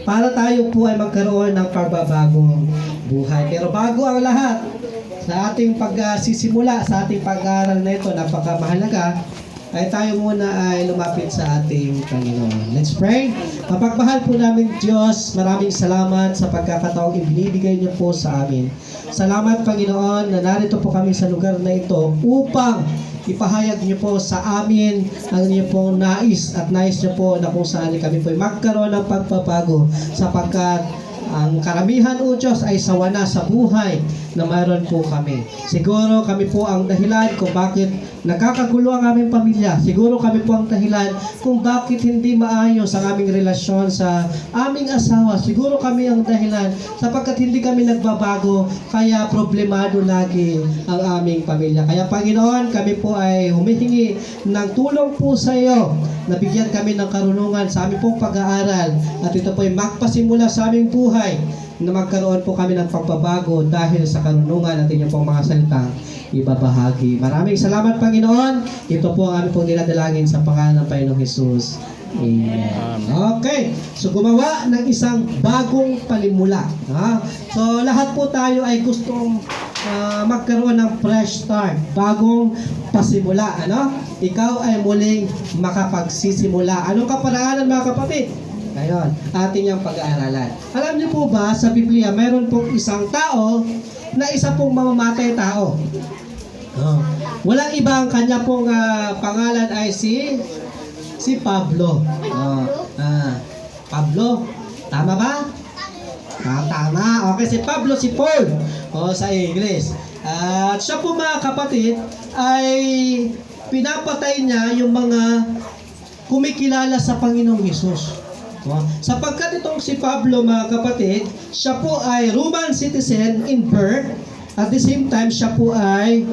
para tayo po ay magkaroon ng pagbabagong buhay. Pero bago ang lahat, sa ating pagsisimula, sa ating pag-aaral na ito, napakamahalaga, ay tayo muna ay lumapit sa ating Panginoon. Let's pray. Mapagmahal po namin Diyos, maraming salamat sa pagkakataong ibinibigay niyo po sa amin. Salamat Panginoon na narito po kami sa lugar na ito upang ipahayag niyo po sa amin ang niyo pong nais at nais niyo po na kung saan kami po ay magkaroon ng pagpapago sapagkat ang karamihan o Diyos ay sawa na sa buhay na mayroon po kami. Siguro kami po ang dahilan kung bakit nagkakagulo ang aming pamilya. Siguro kami po ang dahilan kung bakit hindi maayos ang aming relasyon sa aming asawa. Siguro kami ang dahilan sapagkat hindi kami nagbabago kaya problemado lagi ang aming pamilya. Kaya Panginoon, kami po ay humihingi ng tulong po sa iyo. Nabigyan kami ng karunungan sa aming pong pag-aaral at ito po ay magpasimula sa aming buhay na magkaroon po kami ng pagbabago dahil sa karunungan at inyong pong mga salitang ibabahagi. Maraming salamat Panginoon. Ito po ang aming pong niladalangin sa pangalan ng Panginoong Jesus. Amen. Okay. So gumawa ng isang bagong panimula. So lahat po tayo ay gustong magkaroon ng fresh start, bagong pasimula, Ikaw ay muling makapagsisimula. Anong kaparaanan mga kapatid? Ngayon, ating yung pag-aaralan. Alam niyo po ba, sa Biblia, mayroon pong isang tao na isa pong mamamatay tao. Walang iba ang kanya pong pangalan ay si Pablo. Pablo, tama ba? Tama. Okay, si Pablo, si Paul. Sa English. At siya po mga kapatid ay pinapatay niya yung mga kumikilala sa Panginoong Hesus. Sapagkat itong si Pablo mga kapatid, siya po ay Roman citizen in birth. At the same time, siya po ay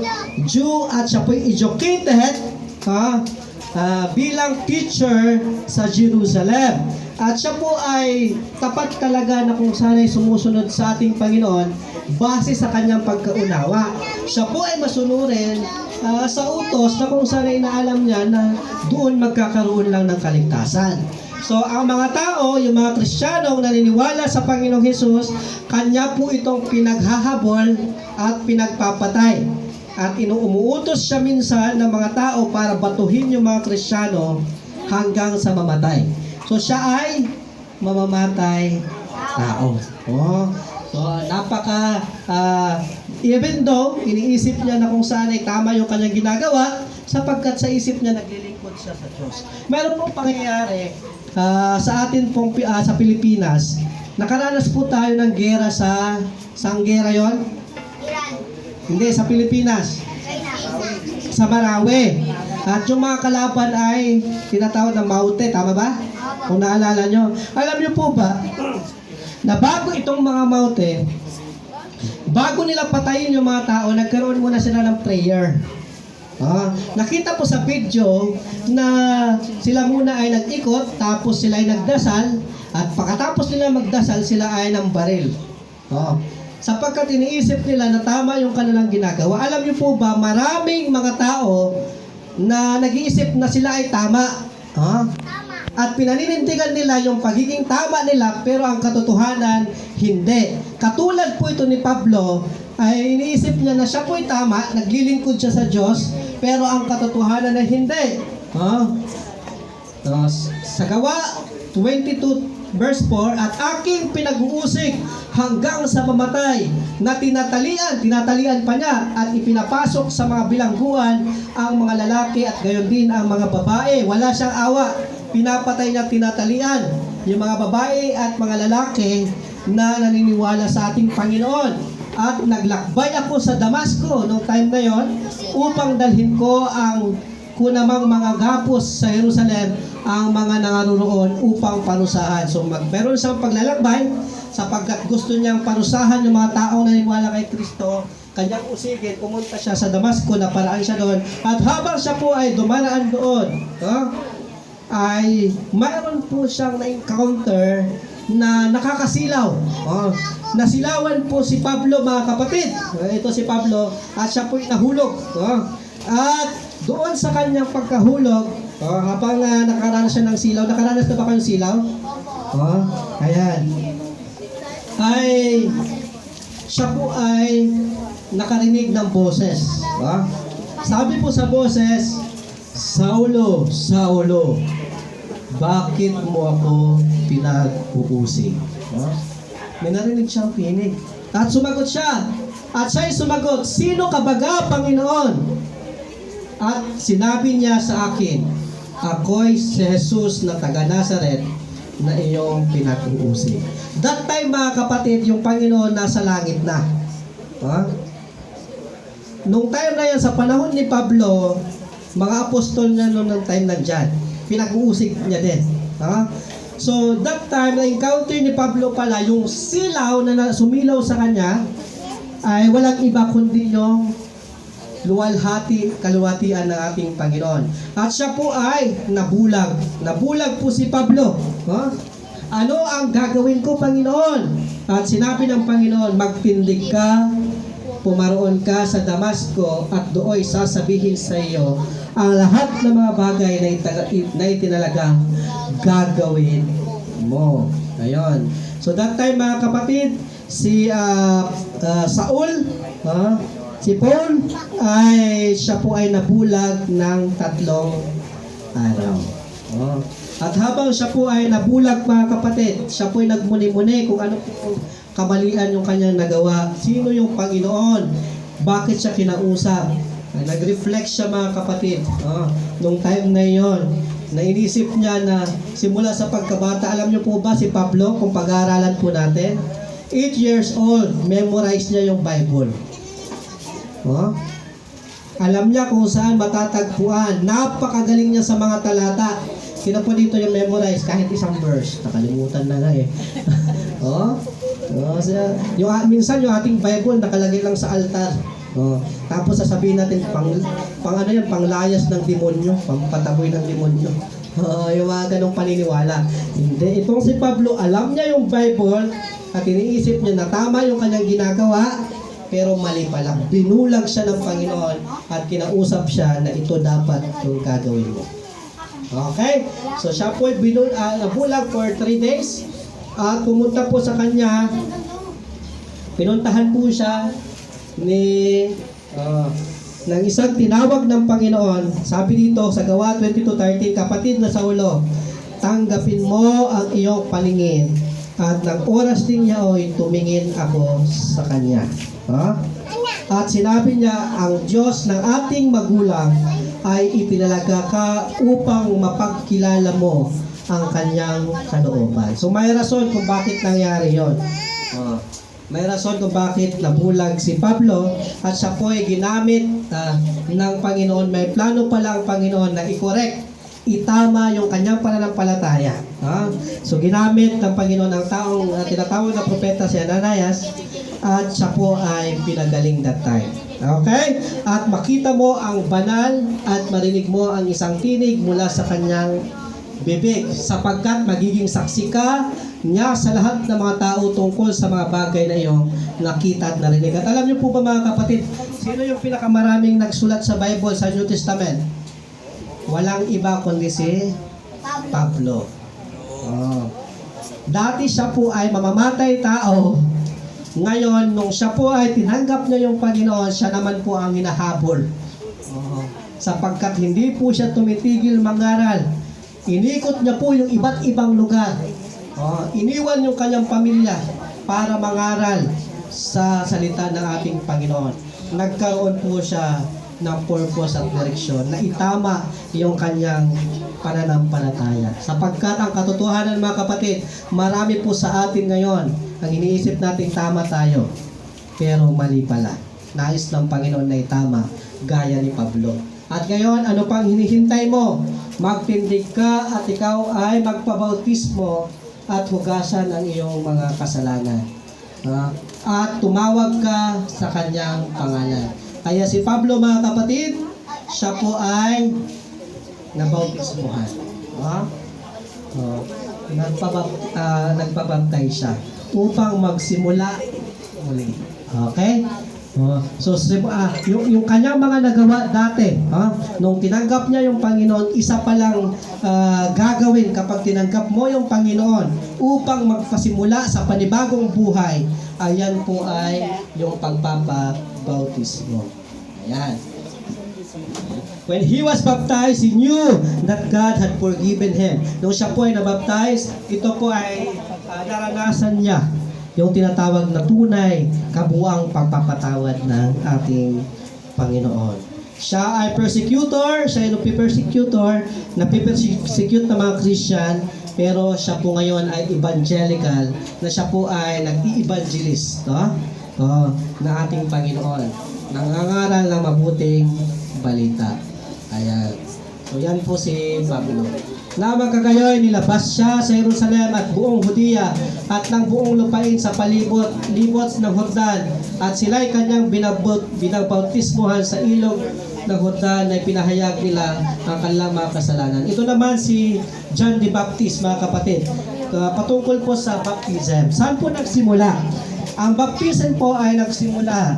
Jew at siya po ay educated bilang teacher sa Jerusalem. At siya po ay tapat talaga na kung saan ay sumusunod sa ating Panginoon base sa kanyang pagkaunawa. Siya po ay masunurin sa utos na kung saan ay inaalam niya na doon magkakaroon lang ng kaligtasan. So, ang mga tao, yung mga Kristiyanong naniniwala sa Panginoong Hesus, kanya po itong pinaghahabol at pinagpapatay. At umuutos siya minsan ng mga tao para batuhin yung mga Kristiyano hanggang sa mamatay. So, siya ay mamamatay tao. So, even though iniisip niya na kung saan ay tama yung kanyang ginagawa, sapagkat sa isip niya naglilingkod siya sa Diyos. Meron pong pangyayari sa atin pong sa Pilipinas. Nakaranas po tayo ng gera saang gera yon? Iran. Hindi, sa Pilipinas. Sa Marawi. At yung mga kalaban ay tinatawag na Maute, tama ba? Kung naalala nyo. Alam nyo po ba, na bago itong mga Maute, bago nila patayin yung mga tao, nagkaroon muna sila ng prayer. Nakita po sa video na sila muna ay nag-ikot, tapos sila ay nagdasal, at pagkatapos nila magdasal, sila ay ng baril. Sapagkat iniisip nila na tama yung kanilang ginagawa. Alam niyo po ba, maraming mga tao na nag-iisip na sila ay tama. At pinaninindigan nila yung pagiging tama nila, pero ang katotohanan, hindi. Katulad po ito ni Pablo, ay iniisip niya na siya po ay tama, naglilingkod siya sa Diyos, pero ang katotohanan ay hindi. Sa Gawa 22 verse 4, at aking pinag-uusig hanggang sa mamatay, na tinatalian pa niya, at ipinapasok sa mga bilangguan ang mga lalaki at gayon din ang mga babae. Wala siyang awa. Pinapatay niya, tinatalian yung mga babae at mga lalaki na naniniwala sa ating Panginoon. At naglakbay ako sa Damasco noong time na yon upang dalhin ko ang kunamang mga gapos sa Jerusalem ang mga nangaroon upang parusahan. So meron siyang paglalakbay sapagkat gusto niyang parusahan yung mga taong naniniwala kay Kristo. Kanyang usigin, pumunta siya sa Damasco, na paraan siya doon. At habang siya po ay dumaraan doon, ay mayroon po siyang na-encounter na nakakasilaw. Nasilawan po si Pablo mga kapatid. Ito si Pablo at siya po nahulog. At doon sa kanyang pagkahulog, habang nakaranas siya ng silaw, nakaranas na ba kayong silaw? Oh, ayan. Ay, siya po ay nakarinig ng boses. Sabi po sa boses, Saulo, Saulo, bakit mo ako pinag-uusig? May narinig siyang pinig. At sumagot siya. At siya'y sumagot, sino ka baga, Panginoon? At sinabi niya sa akin, ako'y si Jesus na taga Nazaret na iyong pinag-uusig. That time, mga kapatid, yung Panginoon nasa langit na. Nung time na yan, sa panahon ni Pablo, mga apostol niya noong ng time nandyan, pinag-uusig niya din. So, that time, na-encounter ni Pablo pala, yung silaw na sumilaw sa kanya, ay walang iba kundi yung kaluwalhatian ng ating Panginoon. At siya po ay nabulag. Nabulag po si Pablo. Ano ang gagawin ko, Panginoon? At sinabi ng Panginoon, magtindig ka, pumaroon ka sa Damasco, at dooy sasabihin sa iyo ang lahat ng mga bagay na itinalagang gagawin mo. Ayun. So that time, mga kapatid, si Saul, si Paul, ay siya po ay nabulag ng 3 araw. At habang siya po ay nabulag, mga kapatid, siya po ay nagmuni-muni kung ano po kamalian yung kanyang nagawa. Sino yung Panginoon? Bakit siya kinausap? Nag-reflect siya, mga kapatid. Nung time na yon, na inisip niya na simula sa pagkabata, alam niyo po ba si Pablo, kung pag-aaralan po natin, 8 years old, memorize niya yung Bible. Alam niya kung saan matatagpuan. Napakagaling niya sa mga talata. Sino po dito yung memorize kahit isang verse? Nakalimutan na nga eh. Minsan yung ating Bible nakalagay lang sa altar. Tapos sasabihin natin panglayas ng demonyo, pampataboy ng demonyo. Yung mga ganong paniniwala. Hindi, itong si Pablo, alam niya yung Bible at iniisip niya na tama yung kanyang ginagawa, pero mali pala. Binulag siya ng Panginoon at kinausap siya na ito dapat yung gagawin mo. Okay? So siya po ay nabulag for 3 days at pumunta po sa kanya. Pinuntahan po siya ng isang tinawag ng Panginoon. Sabi dito sa Gawa 22:13, kapatid na Saulo, tanggapin mo ang iyong paningin. At ng oras din niya tumingin ako sa kanya. At sinabi niya, ang Diyos ng ating magulang ay itinalaga ka upang mapagkilala mo ang kanyang kalooban. So may rason kung bakit nangyari yon. May rason kung bakit nabulag si Pablo at siya po ay ginamit ng Panginoon. May plano pala ang Panginoon na i-correct, itama yung kanyang pananampalataya. So ginamit ng Panginoon ang taong tinatawag na propeta si Ananias at siya po ay pinagaling that time. Okay? At makita mo ang banal at marinig mo ang isang tinig mula sa kanyang bibig, sapagkat magiging saksi ka niya sa lahat ng mga tao tungkol sa mga bagay na iyong nakita at narinig. At alam niyo po ba, mga kapatid, sino yung pinakamaraming nagsulat sa Bible sa New Testament? Walang iba kundi si Pablo. Dati siya po ay mamamatay tao. Ngayon, nung siya po ay tinanggap niya yung Panginoon, siya naman po ang hinahabol. Sapagkat hindi po siya tumitigil mangaral. Inikot niya po yung iba't ibang lugar. Iniwan yung kanyang pamilya para mangaral sa salita ng ating Panginoon. Nagkaroon po siya ng purpose at direksyon na itama yung kanyang pananampalataya. Sapagkat ang katotohanan, mga kapatid, marami po sa atin ngayon ang iniisip nating tama tayo, pero mali pala. Nais ng Panginoon na itama, gaya ni Pablo. At ngayon, ano pang hinihintay mo? Magtindig ka at ikaw ay magpabautismo at hugasan ang iyong mga kasalanan. At tumawag ka sa kanyang pangalan. Kaya si Pablo, mga kapatid, siya po ay nabautismuhan. Nagpabaptay siya upang magsimula muli. Okay? Yung kanyang mga nagawa dati, nung tinanggap niya yung Panginoon, isa pa lang gagawin kapag tinanggap mo yung Panginoon upang magpasimula sa panibagong buhay. Ayan po ay yung pagpapabautismo. Ayan. When he was baptized, he knew that God had forgiven him. Nung siya po ay nabaptize, ito po ay naranasan niya yung tinatawag na tunay, kabuang pagpapatawad ng ating Panginoon. Siya ay persecutor, siya ay napipersecutor, napipersecute ng mga Christian, pero siya po ngayon ay evangelical, na siya po ay nag-i-evangelist, na ating Panginoon. Nangangaral ng mabuting balita. Ayan. So yan po si Pablo. Lamang kagayoy, nilabas siya sa Jerusalem at buong Judea at ng buong lupain sa libot ng Jordan, at sila'y kanyang binabautismohan sa ilog ng Jordan na pinahayag nila ang kanilang mga kasalanan. Ito naman si John the Baptist, mga kapatid, patungkol po sa baptism. Saan po nagsimula? Ang baptism po ay nagsimula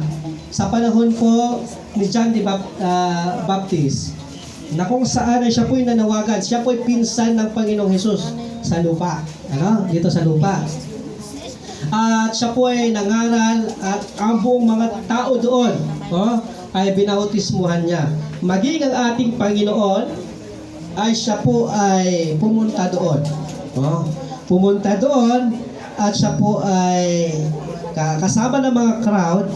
sa panahon po ni John the Baptist, na kung saan ay siya po'y nanawagan, siya po'y pinsan ng Panginoong Hesus sa lupa. Dito sa lupa. At siya po ay nangaral at ang buong mga tao doon ay binautismuhan niya. Maging ang ating Panginoon ay siya po ay pumunta doon. Pumunta doon at siya po ay kasama ng mga crowd.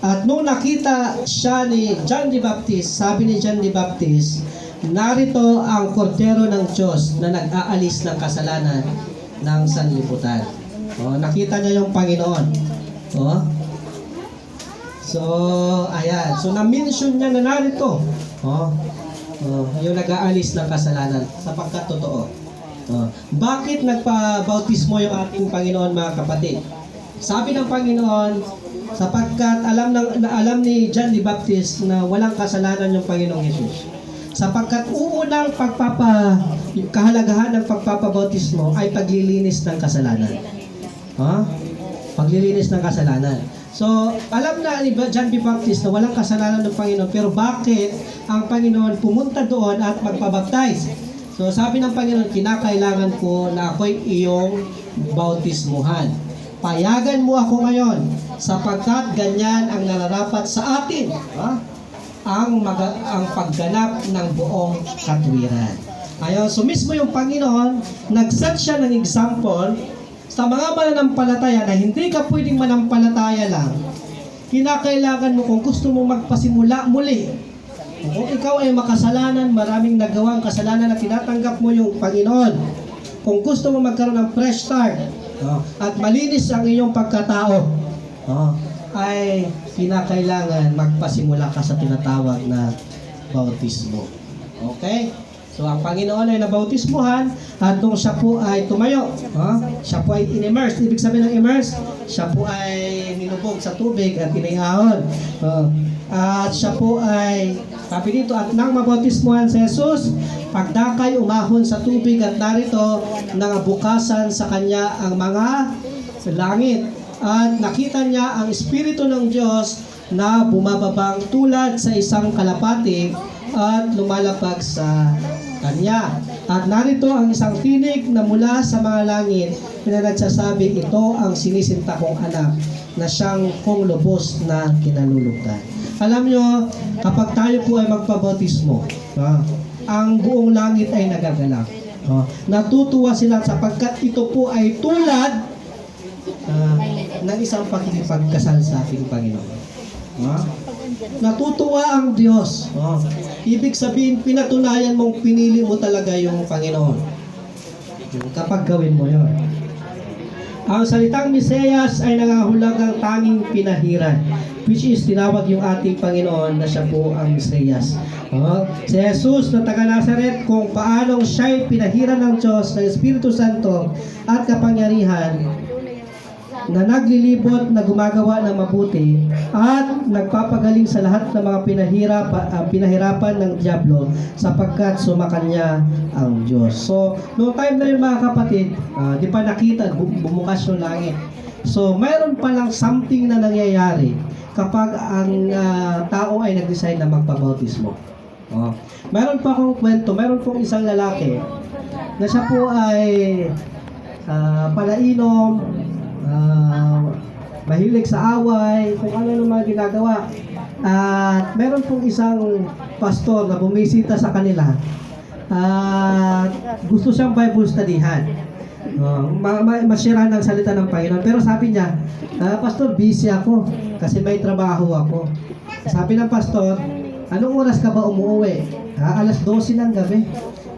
At nung nakita siya ni John the Baptist, sabi ni John the Baptist, narito ang kordero ng Diyos na nag-aalis ng kasalanan ng sanlibutan. Nakita niya yung Panginoon. So, ayan. So, na-mention niya na narito. Yung nag-aalis ng kasalanan sapagkat totoo. Bakit nagpabautismo yung ating Panginoon, mga kapatid? Sabi ng Panginoon, sapagkat alam ni John the Baptist na walang kasalanan yung Panginoong Hesus. Sapagkat uunang kahalagahan ng pagpapabautismo ay paglilinis ng kasalanan. Paglilinis ng kasalanan. So, alam na ni John the Baptist na walang kasalanan ng Panginoon, pero bakit ang Panginoon pumunta doon at magpabaptize? So, sabi ng Panginoon, kinakailangan ko na ako'y iyong bautismuhan. Payagan mo ako ngayon sapagkat ganyan ang nararapat sa atin, ang pagganap ng buong katwiran. Ayun, so mismo yung Panginoon, nag-set siya ng example sa mga mananampalataya na hindi ka pwedeng manampalataya lang. Kinakailangan mo kung gusto mo magpasimula muli. Kung ikaw ay makasalanan, maraming nagawang kasalanan na tinatanggap mo yung Panginoon. Kung gusto mo magkaroon ng fresh start, at malinis ang iyong pagkatao, ay kinakailangan magpasimula ka sa tinatawag na bautismo. Okay? So, ang Panginoon ay nabautismuhan at nung siya po ay tumayo, siya po ay in-immerse. Ibig sabihin ng immerse, siya po ay nilubog sa tubig at inihahon. At siya po ay, sabi dito, at nang mabautismuhan si Jesus, pagdakay umahon sa tubig at narito nangabukasan sa kanya ang mga langit. At nakita niya ang Espiritu ng Diyos na bumababang tulad sa isang kalapati at lumalapag sa kanya. At narito ang isang tinig na mula sa mga langit na nagsasabi, ito ang sinisinta kong anak na siyang kong lubos na kinalulugdan. Alam nyo, kapag tayo po ay magpabautismo, ang buong langit ay nagagalak. Natutuwa sila sapagkat ito po ay tulad ng isang pakikipagkasal sa ating Panginoon. Natutuwa ang Diyos. Ibig sabihin, pinatunayan mong pinili mo talaga yung Panginoon. Kapag gawin mo yun. Ang salitang Mesiyas ay nangahulugang tanging pinahiran, which is tinawag yung ating Panginoon na siya po ang Mesiyas. Si Jesus na taga Nazaret, kung paanong siya'y pinahiran ng Diyos ng Espiritu Santo at kapangyarihan, na naglilibot, na gumagawa ng mabuti at nagpapagaling sa lahat ng mga pinahirapan ng Diablo sapagkat sumakanya ang Diyos. So, noong time na yun, mga kapatid, di pa nakita, bumukas yung langit. So, mayroon palang something na nangyayari kapag ang tao ay nag-decide na magpabautismo. Oh. Meron pa akong kwento, meron pong isang lalaki na siya po ay palainom, mahilig sa away, kung ano naman ginagawa. At meron pong isang pastor na bumisita sa kanila at gusto siyang Bible studyhan. Masira ng salita ng Panginoon. Pero sabi niya, Pastor, busy ako kasi may trabaho ako. Sabi ng pastor, anong oras ka ba umuwi? Alas 12 ng gabi.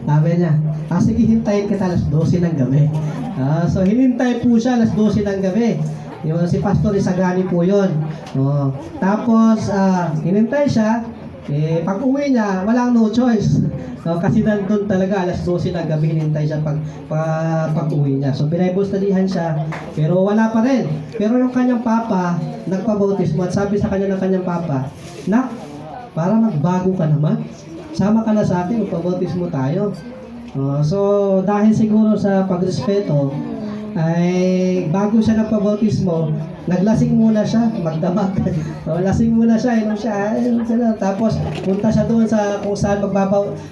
Sabi niya, sige, hintayin kita alas 12 ng gabi. So, hinintay po siya alas 12 ng gabi. Yung si Pastor Isagani po yun. Tapos, hinintay siya. Pag uwi niya, walang no choice. Kasi nandun talaga alas 12 ng gabi hinintay siya pag uwi niya. So, Bible studyhan siya. Pero wala pa rin. Pero yung kanyang papa, nagpabautismo at sabi sa kanya ng kanyang papa, Nak, para magbago ka naman. Sama ka na sa atin, magpabautismo tayo. So, dahil siguro sa pagrespeto, ay bago siya nagpabautismo, naglasing muna siya, magdamag. Lasing muna siya, inom siya, tapos punta siya doon sa kung saan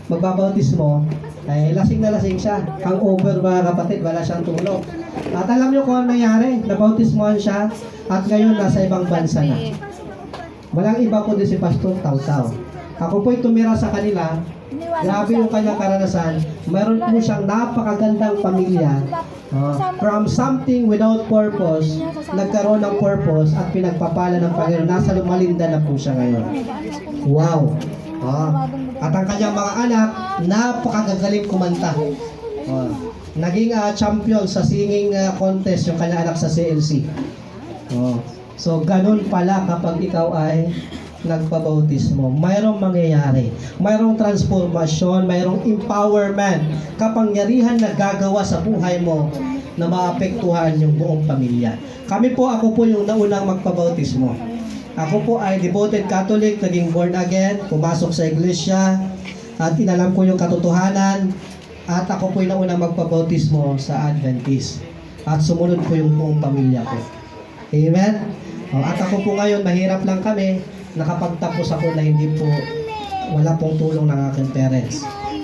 magbabautismo, ay lasing na lasing siya. Hangover mga kapatid, wala siyang tulog. At alam niyo kung ano nangyari, nabautismohan siya at ngayon nasa ibang bansa na. Walang iba kundi si Pastor Taw-Taw. Ako po'y tumira sa kanila. Grabe yung kanyang karanasan. Mayroon po siyang napakagandang pamilya. From something without purpose, nagkaroon ng purpose at pinagpapala ng Panginoon. Nasa Lumalinda na po siya ngayon. Wow! At ang kanyang mga anak, napakagagaling kumanta. Naging champion sa singing contest yung kanyang anak sa CLC. So, ganun pala kapag ikaw ay nagpabautismo. Mayroong mangyayari. Mayroong transformasyon, mayroong empowerment, kapangyarihan na gagawa sa buhay mo na maapektuhan yung buong pamilya. Ako po yung naunang magpabautismo. Ako po ay devoted Catholic, naging born again, pumasok sa iglesia, at inalam ko yung katotohanan, at ako po yung naunang magpabautismo sa Adventist. At sumunod po yung buong pamilya ko. Amen? At ako po ngayon, mahirap lang kami, nakapagtapos ako na wala pong tulong ng aking parents.